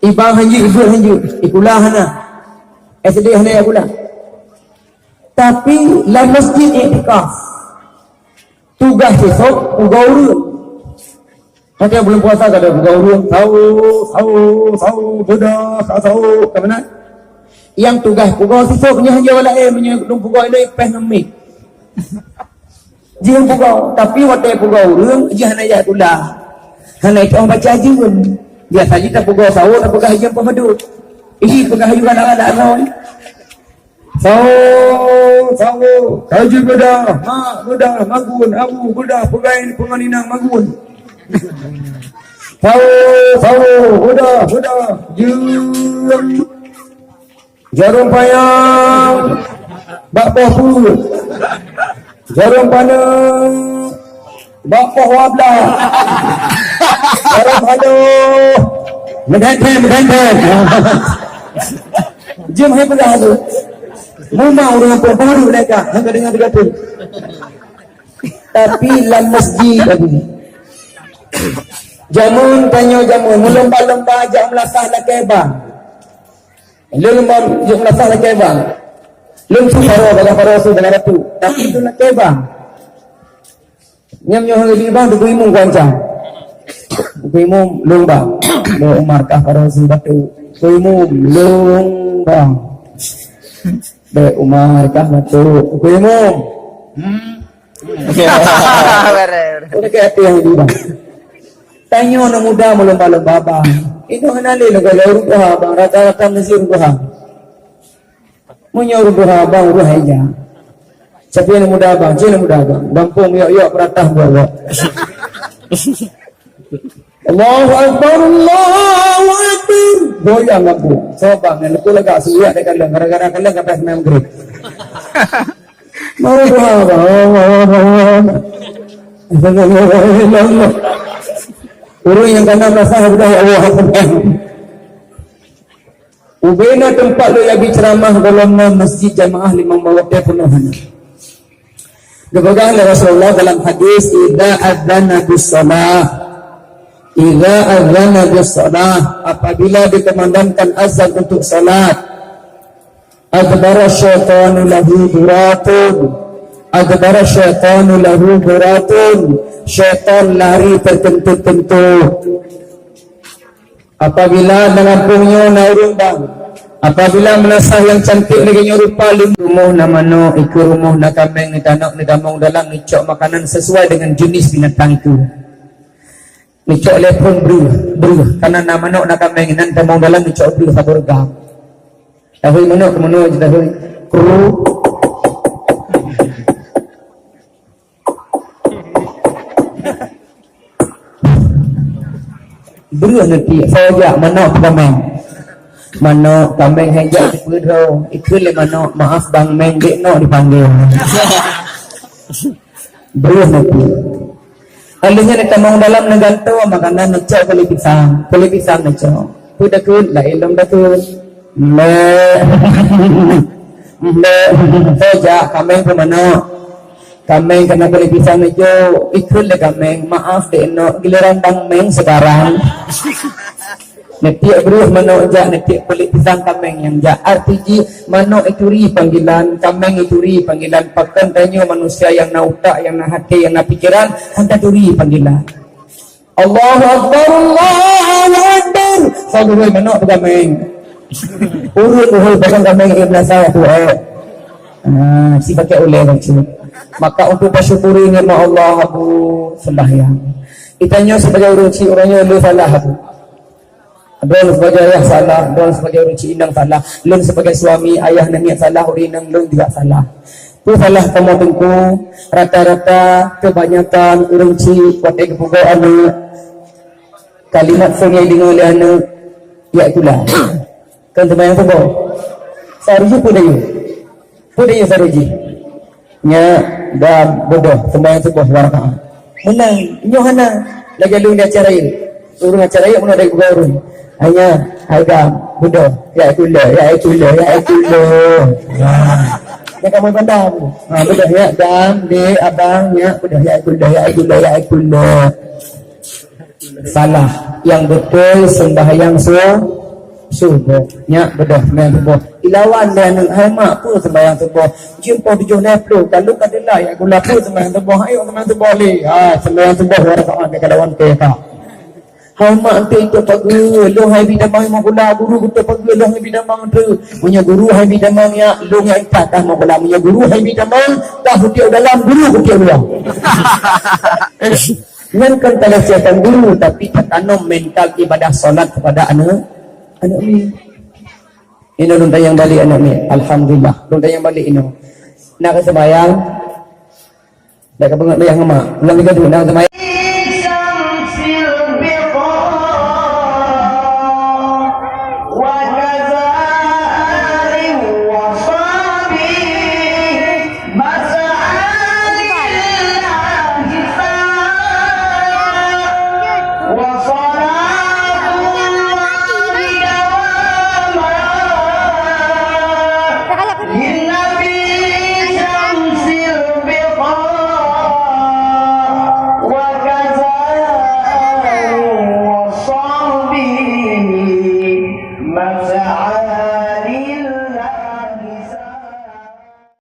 Ibang hanji, ibu hanji, ikulah hana. Sedih hana ikulah. Tapi dalam masjid iktikaf. Tugas esok ugaurun. Macam belum puasa tak ada ugaurun. Tahu, budak, tahu, ke mana? Yang tugas pugau esok punya hanya wala punya pugau ini peh nemik. Jihang pugau, tapi waktu pugau urun, jihan ayat itulah. Hana itu orang baca haji pun. Dia saja tak pugau sahur, tak pugau haji apa madu. Ini pugau haji kan ada tahun. Sahur, haji budak, magun, abu budak, pegain penganinang magun. Sahur, budak, jarum payang, bakpah pun. Jarum panah, bakpah wablah. Jarum panah, mendenten. Jom hai pegang tu. Mumau dengan baru mereka, hangga dengan berkata. Tapi dalam masjid tadi. Jamun, melomba-lomba ajak melasah lakai bang. Lomba ajak melasah lakai bang. Lomba suara dengan para rasul dengan ratu. Tapi itu lakai bang. Nyam-nyam lebih bang, tu imum kuancang. Imum lomba. Bawa Umar kah para rasul batu. Imum lomba. Baik Umar kah batu. Imum. Udah ke hati yang lebih bang. Tanya orang muda melomba-lomba bang. Itu henali lah kalau rubuh bang. Rata-rata mesti rubuh. Punya rubuh bang, rubuh aja. Siapa yang muda bang? Cina muda bang. Bampung yuk peratah bawa. Allahu Akbar, Allahu Akbar. Goyang aku. Sobang yang lepas lagak suya dekat lang. Gara-gara kalian kata semua maghrib. Mau rubuh bang. Orang yang kena merasa sudah Allah Akbar. Ubena tempat lo yang berceramah dalam masjid jamaah limang waktu penuhan. Dikatakan oleh Rasulullah dalam hadis, idza adzana bis-shalah, idza adzana bis-shalah, apabila dikumandangkan azan untuk salat, adbara syaitanu lahu duratun, adbara syaitanu lahu duratun, syaitan lari tertentu-tentu. Apabila dengan punya naurung bang, apabila melasah yang cantik lagi rupa rumah na mano, ikut rumah na kameng, ni tanak, ni damong dalam, ni cok makanan sesuai dengan jenis binatang itu. Ni cok lepon beruh, karena na mano na kameng, nan damong dalam, ni cok beruh sabur gam. Tahui mano, kemano je tahui. Kru. Beruh nanti, saya mana kameng. Mana kameng hanya dipudau. Itu le mana, maaf bang meng dek no dipanggil. Beruh nanti. Alihnya ni kameng dalam neganto makanan necok kali pisang necok. Kuda kun, lain dong dakun. Saya kameng ke mana? Kameng kena kali pisang necok. Ikut le kameng, maaf dek no. Giliran bang meng sekarang. Netiak beruh mano jak netiak pelik pisang kameng yang jak RPG mano ituri panggilan kameng ituri panggilan pakan tanya manusia yang na utak yang na hati yang na pikiran hantar turi panggilan Allahu Akbar Allahu Akbar saburai mano kameng urut pakan kameng ibn saya tu si pakai oleh macam maka untuk bersyukuri nikmat Allah Abu sembahyang itanya sebagai urusi orangnya lu salah Abu. Don sebagai ayah salah, don sebagai uruci inang salah, lun sebagai suami ayah nangis salah, urinang lun juga salah. Tu salah kamu tengku rata-rata kebanyakan uruci watai kepugaan kalimat sungai dengan oleh anak ya itulah. Kan terbayang tu boh. Sarji pun dia sarji. Nya dah bodoh terbayang tu boh warna. Menang nyohana lagi lun dia carain. Urung acara yang mana ada gurun. Hanya harga bodoh. Ya itulah. Ya kamu pandang. Bodoh ya dam, de abang ya bodoh ya itulah. Salah. Yang betul sembahyang subuh nya bedah sembahyang subuh ilawan dan hama pun sembahyang subuh jumpa 7.20 kalau kadalah ya gula pun sembahyang subuh ayo sembahyang subuh le sembahyang subuh rakaat ke kalawan ke tak hama ante itu pagi lo hai bidamang mo gula guru kita pagi lo hai bidamang tu punya guru hai bidamang ya lo yang patah mo gula punya guru hai bidamang dah hutiau dalam guru hutiau luar dengan kan kalau siapkan guru tapi tertanam mental ibadah solat kepada anak ni ini lunta yang balik anak ni alhamdulillah lunta yang balik ini nak sembahyang dak kepengat bayang mak ulang tiga tu nak sembahyang